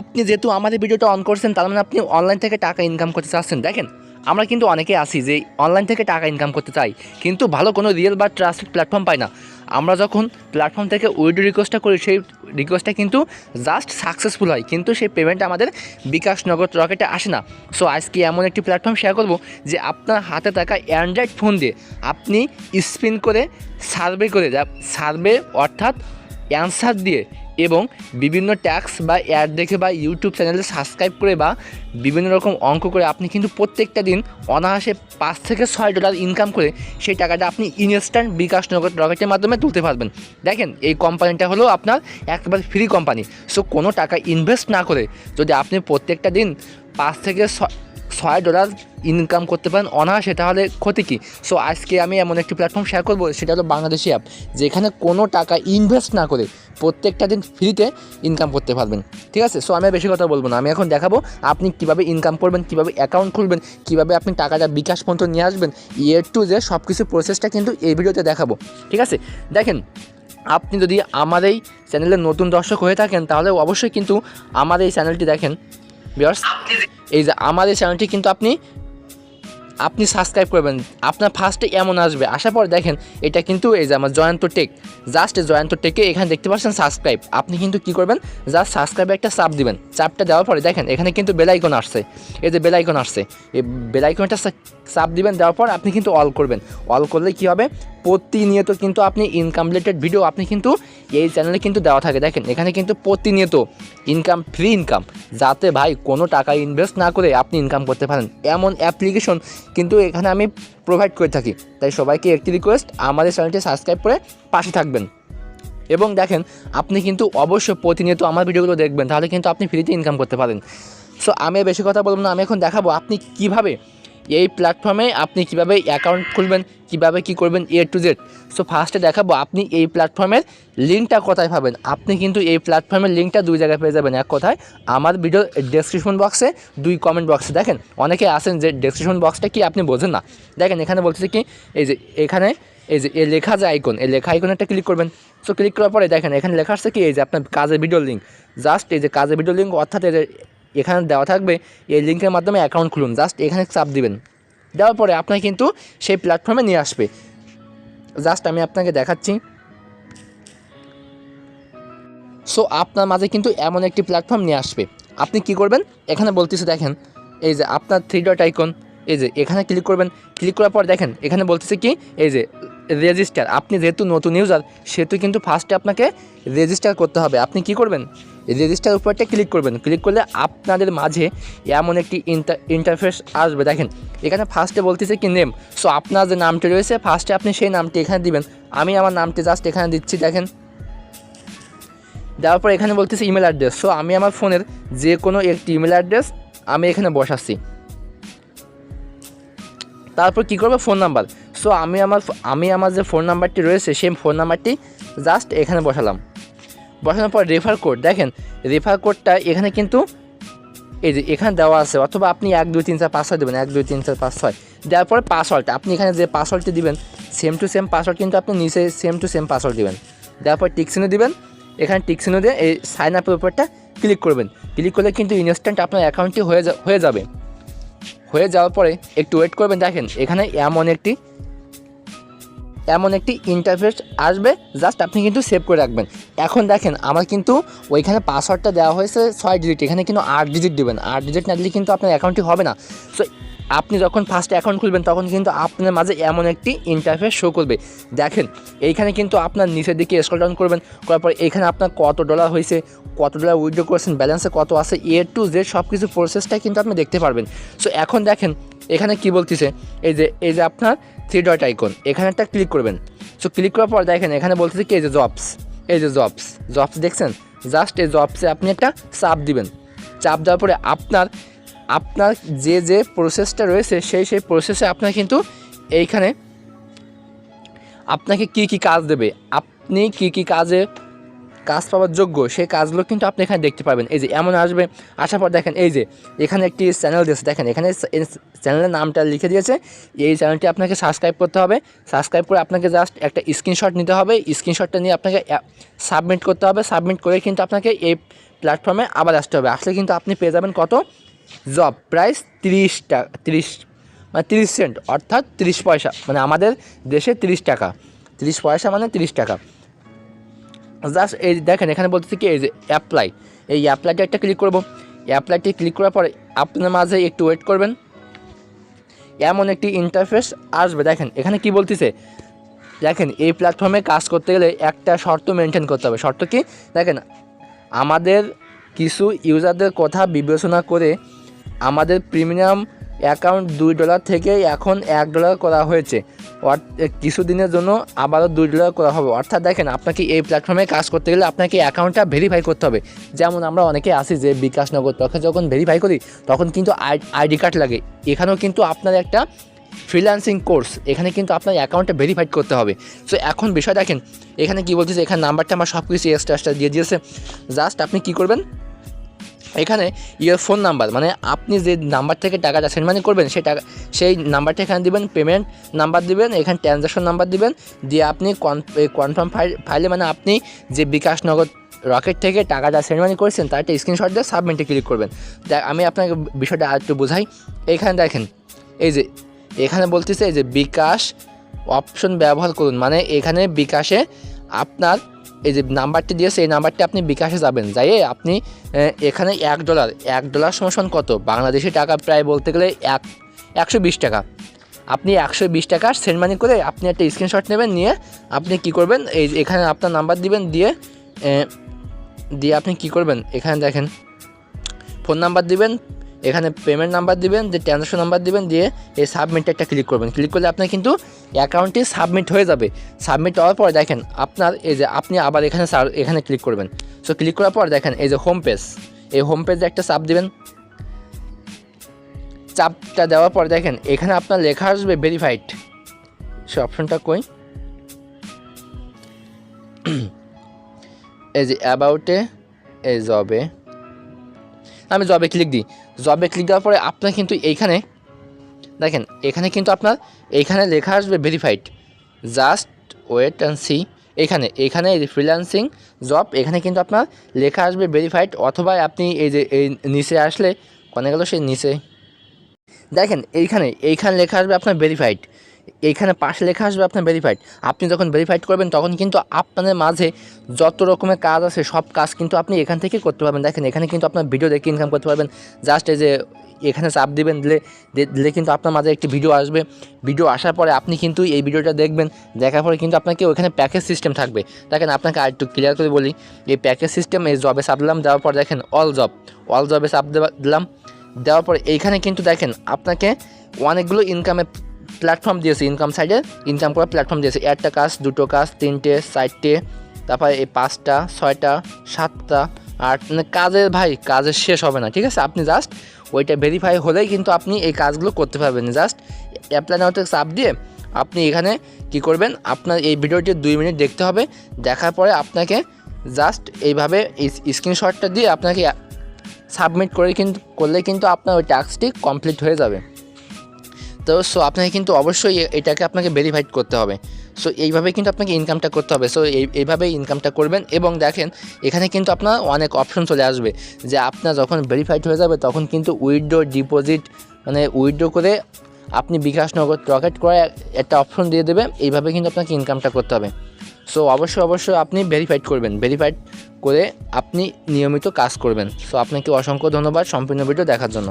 আপনি যেহেতু আমাদের ভিডিওটা অন করছেন তার মানে আপনি অনলাইন থেকে টাকা ইনকাম করতে চাচ্ছেন। দেখেন আমরা কিন্তু অনেকেই আছি যে অনলাইন থেকে টাকা ইনকাম করতে চাই, কিন্তু ভালো কোনো রিয়েল বা ট্রাস্টেড প্ল্যাটফর্ম পাই না। আমরা যখন প্ল্যাটফর্ম থেকে উইথড্র রিকোয়েস্টটা করি সেই রিকোয়েস্টটা কিন্তু জাস্ট সাকসেসফুল হয়, কিন্তু সেই পেমেন্ট আমাদের বিকাশ নগদ রকেটে আসে না। সো আজকে এমন একটি প্ল্যাটফর্ম শেয়ার করব যে আপনার হাতে থাকা অ্যান্ড্রয়েড ফোন দিয়ে আপনি স্পিন করে সার্ভে অর্থাৎ অ্যান্সার দিয়ে এবং বিভিন্ন ট্যাক্স বা অ্যাড দেখে বা ইউটিউব চ্যানেলে সাবস্ক্রাইব করে বা বিভিন্ন রকম অঙ্ক করে আপনি কিন্তু প্রত্যেকটা দিন অনায়াসে $5 থেকে $6 ইনকাম করে সেই টাকাটা আপনি ইনস্ট্যান্ট বিকাশ নগদ রকেটের মাধ্যমে তুলতে পারবেন। দেখেন এই কোম্পানিটা হলো আপনার একেবারে ফ্রি কোম্পানি। সো কোনো টাকা ইনভেস্ট না করে যদি আপনি প্রত্যেকটা দিন $5 থেকে $6 ইনকাম করতে পারেন অনায়াসে, তাহলে ক্ষতি কী? সো আজকে আমি এমন একটি প্ল্যাটফর্ম শেয়ার করবো, সেটা হলো বাংলাদেশি অ্যাপ, যেখানে কোনো টাকা ইনভেস্ট না করে প্রত্যেকটা দিন ফ্রিতে ইনকাম করতে পারবেন। ঠিক আছে, সো আমি বেশি কথা বলবো না, আমি এখন দেখাবো আপনি কীভাবে ইনকাম করবেন, কীভাবে অ্যাকাউন্ট খুলবেন, কীভাবে আপনি টাকাটা বিকাশ পর্যন্ত নিয়ে আসবেন। টু যে সব কিছু প্রসেসটা কিন্তু এই ভিডিওতে দেখাবো। ঠিক আছে, দেখেন আপনি যদি আমার এই চ্যানেলের নতুন দর্শক হয়ে থাকেন তাহলে অবশ্যই কিন্তু আমার এই চ্যানেলটি দেখেন ভিউয়ার্স। এই যে আমার এই চ্যানেলটি কিন্তু আপনি সাবস্ক্রাইব করবেন। আপনার ফার্স্টে এমন আসবে, আসার পর দেখেন এটা কিন্তু এই যে আমার জয়ন্ত টেক, জাস্ট জয়ন্ত টেকে এখানে দেখতে পাচ্ছেন সাবস্ক্রাইব। আপনি কিন্তু কী করবেন, জাস্ট সাবস্ক্রাইবে একটা চাপ দিবেন। চাপটা দেওয়ার পরে দেখেন এখানে কিন্তু বেল আইকন আসছে, এই যে বেল আইকন আসছে, এই বেল আইকনটা চাপ দিবেন। দেওয়ার পর আপনি কিন্তু অল করবেন। অল করলে কী হবে, প্রতিনিয়ত কিন্তু আপনি ইনকাম রিলেটেড ভিডিও আপনি কিন্তু এই চ্যানেলে কিন্তু দেওয়া থাকে। দেখেন এখানে কিন্তু প্রতিনিয়ত ইনকাম, ফ্রি ইনকাম, যাতে ভাই কোনো টাকা ইনভেস্ট না করে আপনি ইনকাম করতে পারেন এমন অ্যাপ্লিকেশন কিন্তু এখানে আমি প্রোভাইড করে থাকি। তাই সবাইকে একটি রিকোয়েস্ট, আমাদের চ্যানেলটি সাবস্ক্রাইব করে পাশে থাকবেন। এবং দেখেন আপনি কিন্তু অবশ্যই প্রতিনিয়ত আমার ভিডিওগুলো দেখবেন, তাহলে কিন্তু আপনি ফ্রিতে ইনকাম করতে পারেন। সো আমি বেশি কথা বলবো না, আমি এখন দেখাবো আপনি কীভাবে এই প্ল্যাটফর্মে আপনি কীভাবে অ্যাকাউন্ট খুলবেন, কীভাবে কী করবেন টু জেড। সো ফার্স্টে দেখাবো আপনি এই প্ল্যাটফর্মের লিঙ্কটা কোথায় পাবেন। আপনি কিন্তু এই প্ল্যাটফর্মের লিঙ্কটা দুই জায়গায় পেয়ে যাবেন। এক কথায় আমার ভিডিও ডেসক্রিপশন বক্সে, দুই কমেন্ট বক্সে। দেখেন অনেকে আসেন যে ডেসক্রিপশন বক্সটা কি আপনি বোঝেন না। দেখেন এখানে বলতেছে কি, এই যে এখানে এই যে এ লেখা যে আইকন, এই লেখা আইকনটা ক্লিক করবেন। সো ক্লিক করার পরে দেখেন এখানে লেখা আসছে কি, এই যে আপনার কাজের ভিডিও লিঙ্ক, জাস্ট এই যে কাজের ভিডিও লিঙ্ক, অর্থাৎ এই যে এখানে দেওয়া থাকবে এই লিঙ্কের মাধ্যমে অ্যাকাউন্ট খুলুন। জাস্ট এখানে চাপ দিবেন, দেওয়ার পরে আপনাকে কিন্তু সেই প্ল্যাটফর্মে নিয়ে আসবে। জাস্ট আমি আপনাকে দেখাচ্ছি। সো আপনার মাঝে কিন্তু এমন একটি প্ল্যাটফর্ম নিয়ে আসবে। আপনি কি করবেন, এখানে বলতেছে দেখেন এই যে আপনার 3 ডট আইকন, এই যে এখানে ক্লিক করবেন। ক্লিক করার পর দেখেন এখানে বলতেছে কি, এই যে রেজিস্টার। আপনি যেহেতু নতুন ইউজার সেহেতু কিন্তু ফার্স্টে আপনাকে রেজিস্টার করতে হবে। আপনি কি করবেন, রেজিস্টার উপরটা ক্লিক করবেন। ক্লিক করলে আপনাদের মাঝে এমন একটি ইন্টারফেস আসবে। দেখেন এখানে ফার্স্টে বলতেছে কি নেম। সো আপনার যে নামটি রয়েছে ফার্স্টে আপনি সেই নামটি এখানে দিবেন। আমি আমার নামটি জাস্ট এখানে দিচ্ছি। দেখেন দেওয়ার পর এখানে বলতেছে ইমেল অ্যাড্রেস। সো আমি আমার ফোনের যে কোনো একটি ইমেল অ্যাড্রেস আমি এখানে বসাচ্ছি। তারপর কী করবো, ফোন নাম্বার। সো আমি আমার যে ফোন নাম্বারটি রয়েছে সেই ফোন নাম্বারটি জাস্ট এখানে বসালাম। বসানোর পর রেফার কোড, দেখেন রেফার কোডটা এখানে কিন্তু এই যে এখানে দেওয়া আছে, অথবা আপনি 1 2 3 4 5 6 দেবেন, 1 2 3 4 5 6 দেওয়ার পরে পাসওয়ার্ড, আপনি এখানে যে পাসওয়ার্ডটি দিবেন সেম টু সেম পাসওয়ার্ড কিন্তু আপনি নিচে সেম টু সেম পাসওয়ার্ড দিবেন। দেওয়ার পর টিকচিহ্ন দিবেন। এখানে টিকচিহ্ন দিয়ে এই সাইন আপের উপরটা ক্লিক করবেন। ক্লিক করলে কিন্তু ইনস্ট্যান্ট আপনার অ্যাকাউন্টটি হয়ে যাবে। হয়ে যাওয়ার পরে একটু ওয়েট করবেন। দেখেন এখানে এমন একটি ইন্টারফেস আসবে, জাস্ট আপনি কিন্তু সেভ করে রাখবেন। এখন দেখেন আমার কিন্তু ওইখানে পাসওয়ার্ডটা দেওয়া হয়েছে 6 ডিজিট, এখানে কিন্তু 8 ডিজিট দেবেন। 8 ডিজিট না দিলে কিন্তু আপনার অ্যাকাউন্টটি হবে না। সো আপনি যখন ফার্স্ট অ্যাকাউন্ট খুলবেন তখন কিন্তু আপনার মাঝে এমন একটি ইন্টারফেস শো করবে। দেখেন এইখানে কিন্তু আপনার নিচের দিকে স্ক্রল ডাউন করবেন, করার পর এখানে আপনার কত ডলার হয়েছে, কত ডলার উইথড্র করেছেন, ব্যালেন্সে কত আছে, টু জেড সব কিছু প্রসেসটাই কিন্তু আপনি দেখতে পারবেন। সো এখন দেখেন এখানে কি বলতেছে, এই যে আপনার 3 ডট আইকন, এখানে একটা ক্লিক করবেন। সো ক্লিক করার পর দেখেন এখানে বলতেছে কি, এই যে জবস দেখছেন, জাস্ট এই জবসে আপনি একটা চাপ দিবেন। চাপ দেওয়ার পরে আপনার যে প্রসেসটা রয়েছে সেই প্রসেসে আপনার কিন্তু এইখানে আপনাকে কি কাজ দেবে, আপনি কি কাজ পাওয়ার যোগ্য সেই কাজগুলো কিন্তু আপনি এখানে দেখতে পাবেন। এই যে এমন আসবে, আসার পর দেখেন এই যে এখানে একটি চ্যানেল দিয়েছে। দেখেন এখানে চ্যানেলের নামটা লিখে দিয়েছে। এই চ্যানেলটি আপনাকে সাবস্ক্রাইব করতে হবে। সাবস্ক্রাইব করে আপনাকে জাস্ট একটা স্ক্রিনশট নিতে হবে। স্ক্রিনশটটা নিয়ে আপনাকে সাবমিট করতে হবে। সাবমিট করে কিন্তু আপনাকে এই প্ল্যাটফর্মে আবার আসতে হবে। আসলে কিন্তু আপনি পেয়ে যাবেন কত, জব প্রাইস 30 টাকা, 30 মানে 30 সেন্ট, অর্থাৎ 30 পয়সা, মানে আমাদের দেশে 30 টাকা, 30 পয়সা মানে 30 টাকা। জাস্ট এই দেখেন এখানে বলতেছি কি, এই যে অ্যাপ্লাই, এই অ্যাপ্লাইটা একটা ক্লিক করব। অ্যাপ্লাইটি ক্লিক করার পরে আপনার মাঝে একটু ওয়েট করবেন, এমন একটি ইন্টারফেস আসবে। দেখেন এখানে কি বলতেছে, দেখেন এই প্ল্যাটফর্মে কাজ করতে গেলে একটা শর্ত মেনটেন করতে হবে। শর্ত কি, দেখেন আমাদের কিছু ইউজারদের কথা বিবেচনা করে আমাদের প্রিমিয়াম অ্যাকাউন্ট $2 থেকে এখন $1 করা হয়েছে, কিছুদিনের জন্য আবারও $2 করা হবে। অর্থাৎ দেখেন আপনাকে এই প্ল্যাটফর্মে কাজ করতে গেলে আপনাকে অ্যাকাউন্টটা ভেরিফাই করতে হবে। যেমন আমরা অনেকে আসি যে বিকাশ নগদ, তখন যখন ভেরিফাই করি তখন কিন্তু আইডি কার্ড লাগে। এখানেও কিন্তু আপনার একটা ফ্রিল্যান্সিং কোর্স, এখানে কিন্তু আপনার অ্যাকাউন্টটা ভেরিফাইড করতে হবে। সো এখন বিষয় দেখেন এখানে কী বলতেছে, এখানে নাম্বারটা আমার সব কিছু এক্সট্রা দিয়ে দিয়েছে। জাস্ট আপনি কী করবেন, এখানে ইয়োর ফোন নাম্বার, মানে আপনি যে নাম্বার থেকে টাকাটা সেন্ড মানি করবেন সেই নাম্বারটা এখানে দিবেন, পেমেন্ট নাম্বার দিবেন, এখানে ট্রানজ্যাকশন নাম্বার দিবেন, দিয়ে আপনি কনফার্ম ফাইলে, মানে আপনি যে বিকাশ নগদ রকেট থেকে টাকাটা সেন্ড মানি করেছেন তার একটা স্ক্রিনশট দিয়ে সাবমিটে ক্লিক করবেন। আমি আপনাকে বিষয়টা আর একটু বোঝাই। এখানে দেখেন এই যে এখানে বলতেছে এই যে বিকাশ অপশন ব্যবহার করুন, মানে এখানে বিকাশে আপনার এই যে নাম্বারটি দিয়েছে এই নাম্বারটি আপনি বিকাশে যাবেন, যাইয়ে আপনি এখানে $1 সমান কত বাংলাদেশি টাকা, প্রায় বলতে গেলে 120 টাকা। আপনি 120 টাকা সেন্ড মানি করে আপনি একটা স্ক্রিনশট নেবেন, নিয়ে আপনি কি করবেন, এই এখানে আপনার নাম্বার দিবেন, দিয়ে আপনি কি করবেন, এখানে দেখেন ফোন নাম্বার দিবেন, এখানে পেমেন্ট নাম্বার দিবেন, যে ট্রানজ্যাকশন নাম্বার দিবেন, দিয়ে এই সাবমিটে একটা ক্লিক করবেন। ক্লিক করলে আপনার কিন্তু অ্যাকাউন্টটি সাবমিট হয়ে যাবে। সাবমিট হওয়ার পর দেখেন আপনার এই যে আপনি আবার এখানে ক্লিক করবেন। সো ক্লিক করার পর দেখেন এই যে হোম পেজ, এই হোম পেজে একটা চাপ দিবেন। চাপটা দেওয়ার পর দেখেন এখানে আপনার লেখা আসবে ভেরিফাইড। সে অপশনটা কই, এই যে অ্যাবাউটে, এই জবে, আমি জবে ক্লিক দিই। জবে ক্লিক দেওয়ার পরে আপনার কিন্তু এইখানে দেখেন এখানে কিন্তু আপনার এইখানে লেখা আসবে verified. Just wait and see, এখানে ফ্রিল্যান্সিং জব, এখানে কিন্তু আপনার লেখা আসবে ভেরিফাইড, অথবা আপনি এই যে এই নিচে আসলে কোনে গেল, সেই নিচে দেখেন এইখানে লেখা আসবে আপনার ভেরিফাইড, এইখানে পাশে লেখা আসবে আপনার ভেরিফাইড। আপনি যখন ভেরিফাইড করবেন তখন কিন্তু আপনাদের মাঝে যত রকমের কাজ আছে সব কাজ কিন্তু আপনি এখান থেকে করতে পারবেন। দেখেন এখানে কিন্তু আপনার ভিডিও দেখে ইনকাম করতে পারবেন। জাস্ট এই যে এখানে চাপ দিবেন, দিলে কিন্তু আপনার মাঝে একটি ভিডিও আসবে। ভিডিও আসার পরে আপনি কিন্তু এই ভিডিওটা দেখবেন, দেখার পরে কিন্তু আপনাকে ওখানে প্যাকেজ সিস্টেম থাকবে। দেখেন আপনাকে আর একটু ক্লিয়ার করে বলি, এই প্যাকেজ সিস্টেম, এই জবে চাপ দিলাম, দেওয়ার পর দেখেন অল জবে চাপ দিলাম, দেওয়ার পরে এইখানে কিন্তু দেখেন আপনাকে অনেকগুলো ইনকামের প্ল্যাটফর্ম দিয়েছে, ইনকাম সাইডে ইনকাম করার প্ল্যাটফর্ম দিয়েছে। 1টা কাজ, 2টো কাজ, 3টে, 4টে, তারপরে এই 5টা, 6টা, 7টা, 8, মানে কাজের শেষ হবে না। ঠিক আছে, আপনি জাস্ট ওইটা ভেরিফাই হলেই কিন্তু আপনি এই কাজগুলো করতে পারবেন। জাস্ট অ্যাপ্লাই নাও থেকে চাপ দিয়ে আপনি এখানে কি করবেন, আপনার এই ভিডিওটি 2 মিনিট দেখতে হবে। দেখার পরে আপনাকে জাস্ট এইভাবে স্ক্রিনশটটা দিয়ে আপনাকে সাবমিট করলে কিন্তু আপনার ওই টাস্কটি কমপ্লিট হয়ে যাবে। তো আপনাকে কিন্তু অবশ্যই এটাকে আপনাকে ভেরিফাইড করতে হবে। সো এইভাবে কিন্তু আপনাকে ইনকামটা করতে হবে। সো এইভাবে ইনকামটা করবেন। এবং দেখেন এখানে কিন্তু আপনার অনেক অপশন চলে আসবে, যে আপনার যখন ভেরিফাইড হয়ে যাবে তখন কিন্তু উইথড্র ডিপোজিট, মানে উইথড্র করে আপনি বিকাশ নগদ রকেট করে একটা অপশন দিয়ে দেবে। এইভাবে কিন্তু আপনাকে ইনকামটা করতে হবে। সো অবশ্যই আপনি ভেরিফাইড করবেন, ভেরিফাইড করে আপনি নিয়মিত কাজ করবেন। সো আপনাকে অসংখ্য ধন্যবাদ সম্পূর্ণ ভিডিও দেখার জন্য।